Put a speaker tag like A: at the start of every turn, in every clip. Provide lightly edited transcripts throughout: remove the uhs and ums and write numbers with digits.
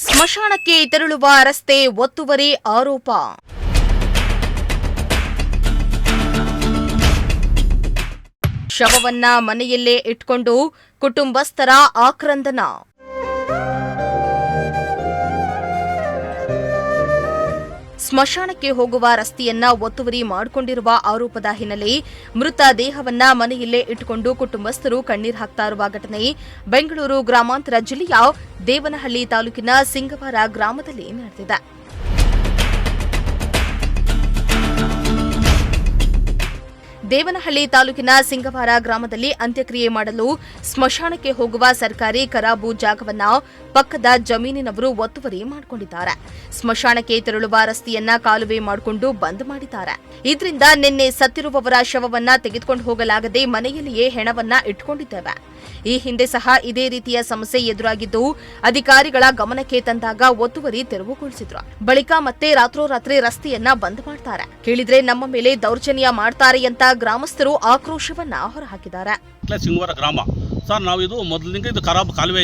A: ಸ್ಮಶಾನಕ್ಕೆ ತೆರಳುವ ರಸ್ತೆ ಒತ್ತುವರಿ ಆರೋಪ. ಶವವನ್ನ ಮನೆಯಲ್ಲೇ ಇಟ್ಕೊಂಡು ಕುಟುಂಬಸ್ಥರ ಆಕ್ರಂದನ. ಸ್ಮಶಾನಕ್ಕೆ ಹೋಗುವ ರಸ್ತೆಯನ್ನ ಒತ್ತುವರಿ ಮಾಡಿಕೊಂಡಿರುವ ಆರೋಪದ ಹಿನ್ನೆಲೆ ಮೃತ ದೇಹವನ್ನ ಮನೆಯಲ್ಲೇ ಇಟ್ಟುಕೊಂಡು ಕುಟುಂಬಸ್ಥರು ಕಣ್ಣೀರು ಹಾಕ್ತಾ ಇರುವ ಘಟನೆ ಬೆಂಗಳೂರು ಗ್ರಾಮಾಂತರ ಜಿಲ್ಲೆಯ ದೇವನಹಳ್ಳಿ ತಾಲೂಕಿನ ಸಿಂಗವಾರ ಗ್ರಾಮದಲ್ಲಿ ನಡೆದಿದೆ. ದೇವನಹಳ್ಳಿ ತಾಲೂಕಿನ ಸಿಂಗವಾರ ಗ್ರಾಮದಲ್ಲಿ ಅಂತ್ಯಕ್ರಿಯೆ ಮಾಡಲು ಸ್ಮಶಾನಕ್ಕೆ ಹೋಗುವ ಸರ್ಕಾರಿ ಖರಾಬು ಜಾಗವನ್ನ ಪಕ್ಕದ ಜಮೀನಿನವರು ಒತ್ತುವರಿ ಮಾಡಿಕೊಂಡಿದ್ದಾರೆ. ಸ್ಮಶಾನಕ್ಕೆ ತೆರಳುವ ರಸ್ತೆಯನ್ನ ಕಾಲುವೆ ಮಾಡಿಕೊಂಡು ಬಂದ್ ಮಾಡಿದ್ದಾರೆ. ಇದರಿಂದ ನಿನ್ನೆ ಸತ್ತಿರುವವರ ಶವವನ್ನ ತೆಗೆದುಕೊಂಡು ಹೋಗಲಾಗದೆ ಮನೆಯಲ್ಲಿಯೇ ಹೆಣವನ್ನ ಇಟ್ಟುಕೊಂಡಿದ್ದೇವೆ. ಈ ಹಿಂದೆ ಸಹ ಇದೇ ರೀತಿಯ ಸಮಸ್ಯೆ ಎದುರಾಗಿದ್ದು ಅಧಿಕಾರಿಗಳ ಗಮನಕ್ಕೆ ತಂದಾಗ ಒತ್ತುವರಿ ತೆರವುಗೊಳಿಸಿದ್ರು. ಬಳಿಕ ಮತ್ತೆ ರಾತ್ರೋರಾತ್ರಿ ರಸ್ತೆಯನ್ನ ಬಂದ್ ಮಾಡ್ತಾರೆ. ಕೇಳಿದ್ರೆ ನಮ್ಮ ಮೇಲೆ ದೌರ್ಜನ್ಯ ಮಾಡ್ತಾರೆ ಅಂತ ಗ್ರಾಮಸ್ಥರು ಆಕ್ರೋಶವನ್ನ ಹೊರಹಾಕಿದ್ದಾರೆ.
B: ಸಿಂಗವಾರ ಗ್ರಾಮ ಸರ್, ನಾವು ಇದು ಮೊದಲಿನಿಂದ ಇದು ಖರಾಬ್ ಕಾಲುವೆ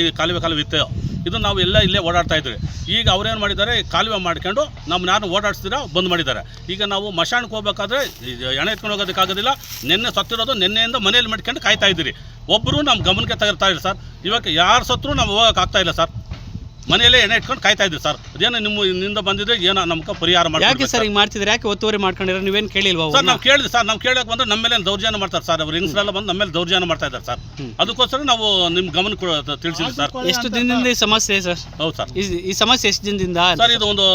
B: ಇತ್ತು. ಇದು ನಾವು ಇಲ್ಲೇ ಓಡಾಡ್ತಾ ಇದ್ವಿ. ಈಗ ಅವ್ರೇನು ಮಾಡಿದ್ದಾರೆ, ಕಾಲುವೆ ಮಾಡ್ಕೊಂಡು ನಮ್ಮನ್ನ ಯಾರು ಓಡಾಡಿಸ್ತೀರಾ ಬಂದ್ ಮಾಡಿದ್ದಾರೆ. ಈಗ ನಾವು ಮಶಾಣಕ್ಕೆ ಹೋಗ್ಬೇಕಾದ್ರೆ ಎಣ ಎತ್ಕೊಂಡು ಹೋಗೋದಕ್ಕಾಗೋದಿಲ್ಲ. ನಿನ್ನೆ ಸತ್ತಿರೋದು ನಿನ್ನೆಯಿಂದ ಮನೇಲಿ ಮಾಡ್ಕೊಂಡು ಕಾಯ್ತಾ ಇದ್ದೀರಿ. ಒಬ್ಬರು ನಮ್ಮ ಗಮನಕ್ಕೆ ತಗೊಳ್ತಾ ಇಲ್ಲ ಸರ್. ಇವಾಗ ಯಾರು ಸತ್ರು ನಾವು ಹೋಗೋಕ್ಕಾಗ್ತಾ ಇಲ್ಲ ಸರ್. ಮನೆಯಲ್ಲೇ ಎಣ್ಣೆ ಇಟ್ಕೊಂಡು ಕಾಯ್ತಾ ಇದ್ದೀವಿ ಸರ್. ಅದೇನೋ ನಿಮ್ಮಿಂದ ಬಂದಿದ್ರೆ ಏನೋ ನಮ್ಗೆ ಪರಿಹಾರ ಮಾಡಿ.
C: ಯಾಕೆ ಸರ್ ಹಿಂಗೆ ಮಾಡ್ತಿದ್ರೆ? ಯಾಕೆ ಒತ್ತುವರಿ ಮಾಡ್ಕೊಂಡಿರೋ ನೀವೇನು ಕೇಳಿಲ್ವಾ
B: ಸರ್? ನಾವು ಕೇಳಿದ್ವಿ ಸರ್. ನಾವು ಕೇಳಕ್ಕೆ ಬಂದ್ರೆ ನಮ್ಮ ಮೇಲೆ ದೌರ್ಜನ್ಯ ಮಾಡ್ತಾರೆ ಸರ್. ಅವ್ರು ಹೆಂಗಸರೆಲ್ಲ ಬಂದು ನಮ್ಮ ಮೇಲೆ ದೌರ್ಜನ್ಯ ಮಾಡ್ತಾ ಇದ್ದಾರೆ ಸರ್. ಅದಕ್ಕೋಸ್ಕರ ನಾವು ನಿಮ್ಮ ಗಮನಕ್ಕೆ ತಿಳಿಸಿದ್ವಿ ಸರ್.
C: ಎಷ್ಟು ದಿನದಿಂದ ಈ ಸಮಸ್ಯೆ ಸರ್?
B: ಹೌದು ಸರ್.
C: ಈ ಸಮಸ್ಯೆ ಎಷ್ಟು ದಿನದಿಂದ
B: ಸರ್? ಇದು ಒಂದು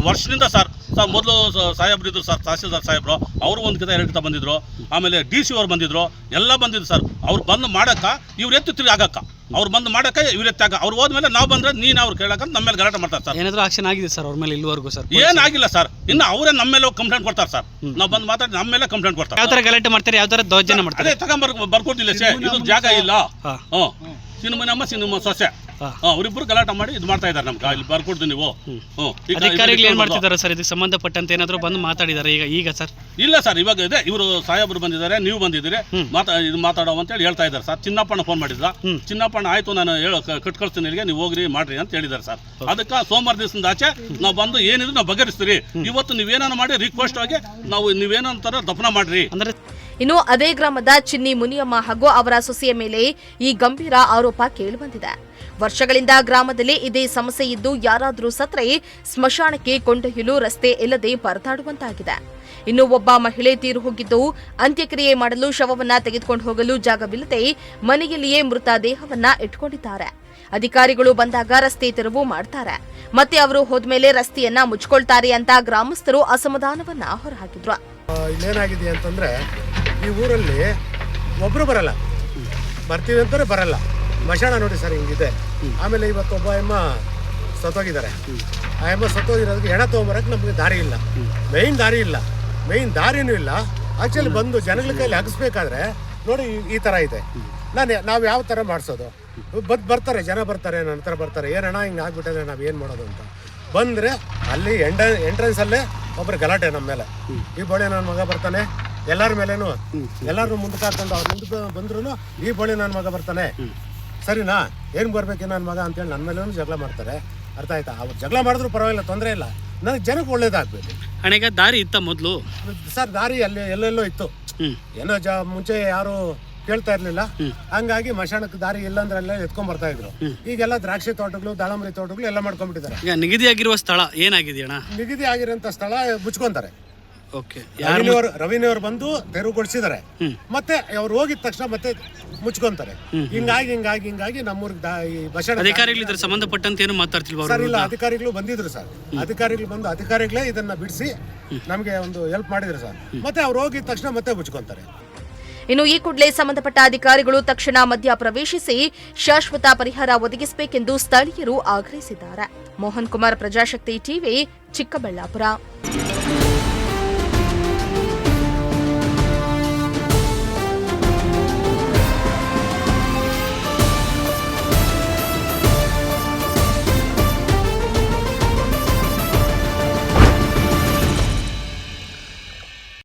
B: ವರ್ಷದಿಂದ ಸರ್. ಮೊದಲು ಸಾಹೇಬ್ರು ಇದ್ರು ಸರ್, ತಹಸೀಲ್ದಾರ್ ಸಾಹೇಬ್ರು. ಅವರು ಒಂದು ಕಿತ 2 ಕಿತ ಬಂದಿದ್ರು. ಆಮೇಲೆ DC ಅವ್ರು ಬಂದಿದ್ರು, ಎಲ್ಲ ಬಂದಿದ್ರು ಸರ್. ಅವ್ರು ಬಂದು ಮಾಡಕ್ಕ ಇವ್ರು ಎತ್ತು ತಿರುಗಿ ಆಗಕ್ಕ, ಅವ್ರು ಬಂದು ಮಾಡಕ್ಕೆ ಇವ್ರು ಎತ್ತಾಗ, ಅವ್ರು ಹೋದ್ಮೇಲೆ ನಾವು ಬಂದ್ರೆ ನೀನು ಅವ್ರು ಕೇಳಕ ನಮ್ಮ ಮೇಲೆ ಗಲಾಟೆ ಮಾಡ್ತಾರೆ ಸರ್.
C: ಏನಾದರೂ ಆಕ್ಷನ್ ಆಗಿದೆ ಸರ್ ಅವ್ರ ಮೇಲೆ ಇಲ್ಲಿವರೆಗೂ ಸರ್?
B: ಏನಾಗಿಲ್ಲ ಸರ್. ಇನ್ನು ಅವರೇ ನಮ್ಮ ಮೇಲೆ ಕಂಪ್ಲೇಂಟ್ ಕೊಡ್ತಾರೆ ಸರ್. ನಾವು ಬಂದು ಮಾತಾಡಿ ನಮ್ಮ ಮೇಲೆ ಕಂಪ್ಲೇಂಟ್ ಕೊಡ್ತಾರೆ.
C: ಯಾವ ಥರ ಗಲಾಟೆ ಮಾಡ್ತಾರೆ, ಯಾವ ಥರ ದೌರ್ಜನ್ಯ ಮಾಡ್ತಾರೆ?
B: ಅದೇ ಬರ್ಕೊಡ್ತಿಲ್ಲ ಸರ್, ಇದು ಜಾಗ ಇಲ್ಲ. ಸಿನಿಮಾ ಸೊಸೆ ಅವರಿಬ್ಬರು ಗಲಾಟೆ ಮಾಡಿ ಇದು ಮಾಡ್ತಾ ಇದ್ದಾರೆ. ನಮ್ಗೆ ಇಲ್ಲಿ ಬರ್ಕೊಡ್ತೀವಿ ನೀವು.
C: ಅಧಿಕಾರಿಗಳು ಏನ್ ಮಾಡ್ತಿದ್ದಾರೆ ಸರ್? ಇದಕ್ಕೆ ಸಂಬಂಧಪಟ್ಟಂತೆ ಏನಾದರೂ ಬಂದು ಮಾತಾಡಿದ್ದಾರೆ ಈಗ ಸರ್?
B: ಇಲ್ಲ ಸರ್, ಇವಾಗ ಇದೆ. ಇವರು ಸಾಹೇಬರು ಬಂದಿದ್ದಾರೆ, ನೀವು ಬಂದಿದ್ದೀರಿ, ಇದು ಮಾತಾಡೋ ಅಂತೇಳಿ ಹೇಳ್ತಾ ಇದ್ದಾರೆ ಸರ್. ಚಿನ್ನಪ್ಪಣ್ಣ ಫೋನ್ ಮಾಡಿದ್ರ. ಚಿನ್ನಪ್ಪಣ್ಣ ಆಯ್ತು ನಾನು ಕಟ್ಕೊಳ್ತೀನಿ ಇಲ್ಲಿಗೆ, ನೀವು ಹೋಗ್ರಿ ಮಾಡ್ರಿ ಅಂತ ಹೇಳಿದ್ದಾರೆ ಸರ್. ಅದಕ್ಕೆ ಸೋಮವಾರ ದಿವಸದಿಂದ ಆಚೆ ನಾವು ಬಂದು ಏನಿದ್ರು ನಾವು ಬಗೆಹರಿಸ್ತೀರಿ. ಇವತ್ತು ನೀವೇನಾನ ಮಾಡಿ ರಿಕ್ವೆಸ್ಟ್ ಆಗಿ ನಾವು ನೀವೇನಂತಾರ ದಫನ ಮಾಡ್ರಿ ಅಂದ್ರೆ.
A: ಇನ್ನು ಅದೇ ಗ್ರಾಮದ ಚಿನ್ನಿ ಮುನಿಯಮ್ಮ ಹಾಗೂ ಅವರ ಸೊಸೆಯ ಮೇಲೆ ಈ ಗಂಭೀರ ಆರೋಪ ಕೇಳಿಬಂದಿದೆ. ವರ್ಷಗಳಿಂದ ಗ್ರಾಮದಲ್ಲಿ ಇದೇ ಸಮಸ್ಯೆ ಇದ್ದು ಯಾರಾದರೂ ಸತ್ರೆ ಸ್ಮಶಾನಕ್ಕೆ ಕೊಂಡೊಯ್ಯಲು ರಸ್ತೆ ಇಲ್ಲದೆ ಪರದಾಡುವಂತಾಗಿದೆ. ಇನ್ನು ಒಬ್ಬ ಮಹಿಳೆ ತೀರು ಹೋಗಿದ್ದು ಅಂತ್ಯಕ್ರಿಯೆ ಮಾಡಲು ಶವವನ್ನ ತೆಗೆದುಕೊಂಡು ಹೋಗಲು ಜಾಗವಿಲ್ಲದೆ ಮನೆಯಲ್ಲಿಯೇ ಮೃತ ದೇಹವನ್ನ ಇಟ್ಕೊಂಡಿದ್ದಾರೆ. ಅಧಿಕಾರಿಗಳು ಬಂದಾಗ ರಸ್ತೆ ತೆರವು ಮಾಡ್ತಾರೆ, ಮತ್ತೆ ಅವರು ಹೋದ್ಮೇಲೆ ರಸ್ತೆಯನ್ನ ಮುಚ್ಕೊಳ್ತಾರೆ ಅಂತ ಗ್ರಾಮಸ್ಥರು ಅಸಮಾಧಾನವನ್ನ ಹೊರಹಾಕಿದ್ರು.
D: ಇಲ್ಲೇನಾಗಿದೆ ಅಂತಂದ್ರೆ, ಈ ಊರಲ್ಲಿ ಒಬ್ರು ಬರಲ್ಲ, ಬರ್ತೀವಿ ಅಂತಾರೆ ಬರಲ್ಲ. ಮಶಾಣ ನೋಡಿ ಸರ್ ಹಿಂಗಿದೆ. ಆಮೇಲೆ ಇವತ್ತು ಒಬ್ಬ ಎಮ್ಮ ಸತ್ತೋಗಿದ್ದಾರೆ. ಆ ಎಮ್ಮ ಸತ್ತೋಗಿರೋದಕ್ಕೆ ಹೆಣ ತೊಗೊಂಬರಕ್ಕೆ ನಮಗೆ ದಾರಿ ಇಲ್ಲ, ಮೇಯ್ನ್ ದಾರಿನೂ ಇಲ್ಲ. ಆಕ್ಚುಲಿ ಬಂದು ಜನಗಳ ಕೈಲಿ ಹಾಕಿಸ್ಬೇಕಾದ್ರೆ ನೋಡಿ ಈ ಥರ ಇದೆ. ನಾವು ಯಾವ ಥರ ಮಾಡಿಸೋದು? ಬರ್ತಾರೆ ಜನ, ಬರ್ತಾರೆ ನನ್ನ ಹತ್ರ ಬರ್ತಾರೆ, ಏನಣ್ಣ ಹಿಂಗೆ ಆಗ್ಬಿಟ್ಟಿದೆ, ನಾವು ಏನು ಮಾಡೋದು ಅಂತ ಬಂದರೆ ಅಲ್ಲಿ ಎಂಟ್ರೆನ್ಸಲ್ಲೇ ಒಬ್ಬರು ಗಲಾಟೆ ನಮ್ಮ ಮೇಲೆ. ಈ ಬೋಳಿ ನನ್ನ ಮಗ ಬರ್ತಾನೆ, ಎಲ್ಲರ ಮೇಲೇನು ಎಲ್ಲರೂ ಮುಂದಕ್ಕೆ ಹಾಕೊಂಡು ಅವ್ರು ಮುಂದಕ್ಕೆ ಬಂದ್ರು ಈ ಬೋಳಿ ನನ್ನ ಮಗ ಬರ್ತಾನೆ, ಸರಿನಾ, ಏನು ಬರ್ಬೇಕು ನನ್ನ ಮಗ ಅಂತೇಳಿ ನನ್ನ ಮೇಲೂ ಜಗಳ ಮಾಡ್ತಾರೆ. ಅರ್ಥ ಆಯ್ತಾ? ಅವ್ರು ಜಗಳ ಮಾಡಿದ್ರು ಪರವಾಗಿಲ್ಲ, ತೊಂದರೆ ಇಲ್ಲ. ನನಗೆ ಜನಕ್ಕೆ ಒಳ್ಳೇದಾಗಬೇಕು.
C: ಹಣೆಗೆ ದಾರಿ ಇತ್ತ ಮೊದಲು
D: ಸರ್? ದಾರಿ ಅಲ್ಲಿ ಎಲ್ಲೆಲ್ಲೋ ಇತ್ತು. ಏನೋ ಮುಂಚೆ ಯಾರು ಕೇಳ್ತಾ ಇರ್ಲಿಲ್ಲ, ಹಂಗಾಗಿ ಮಶಾಣಕ್ಕೆ ದಾರಿ ಇಲ್ಲ ಅಂದ್ರೆ ಎಲ್ಲ ಎತ್ಕೊಂಡ್ ಬರ್ತಾ ಇದ್ರು. ಈಗೆಲ್ಲ ದ್ರಾಕ್ಷಿ ತೋಟಗಳು, ದಾಳಂಬರಿ ತೋಟಗಳು ಎಲ್ಲ ಮಾಡ್ಕೊಂಡ್ಬಿಟ್ಟಿದ್ದಾರೆ.
C: ಈಗ ನಿಗದಿಯಾಗಿರುವ ಸ್ಥಳ ಏನಾಗಿದೆ ಅಣ್ಣ?
D: ನಿಗದಿ ಆಗಿರೋಂಥ ಸ್ಥಳ ಮುಚ್ಕೊಂತಾರೆ.
C: ಓಕೆ,
D: ರವಿನವರು ಬಂದು ತೆರವುಗೊಳಿಸಿದ್ದಾರೆ, ಮತ್ತೆ ಅವ್ರು ಹೋಗಿದ ತಕ್ಷಣ ಮತ್ತೆ ಮುಚ್ಕೊಂತಾರೆ. ಹಿಂಗಾಗಿ ನಮ್ಮೂರಿಗೆ
C: ಅಧಿಕಾರಿಗಳು ಇದ್ರ ಸಂಬಂಧಪಟ್ಟಂತೆ ಏನು ಮಾತಾಡ್ತಿಲ್ವಾ
D: ಸರ್? ಇಲ್ಲ, ಅಧಿಕಾರಿಗಳು ಬಂದಿದ್ರು ಸರ್. ಅಧಿಕಾರಿಗಳೇ ಇದನ್ನ ಬಿಡಿಸಿ ನಮ್ಗೆ ಒಂದು ಹೆಲ್ಪ್ ಮಾಡಿದ್ರು ಸರ್. ಮತ್ತೆ ಅವ್ರು ಹೋಗಿದ ತಕ್ಷಣ ಮತ್ತೆ ಮುಚ್ಕೊಂತಾರೆ.
A: ಇನ್ನು ಈ ಕೂಡಲೇ ಸಂಬಂಧಪಟ್ಟ ಅಧಿಕಾರಿಗಳು ತಕ್ಷಣ ಮಧ್ಯ ಪ್ರವೇಶಿಸಿ ಶಾಶ್ವತ ಪರಿಹಾರ ಒದಗಿಸಬೇಕೆಂದು ಸ್ಥಳೀಯರು ಆಗ್ರಹಿಸಿದ್ದಾರೆ. ಮೋಹನ್ ಕುಮಾರ್, ಪ್ರಜಾಶಕ್ತಿ ಟಿವಿ, ಚಿಕ್ಕಬಳ್ಳಾಪುರ.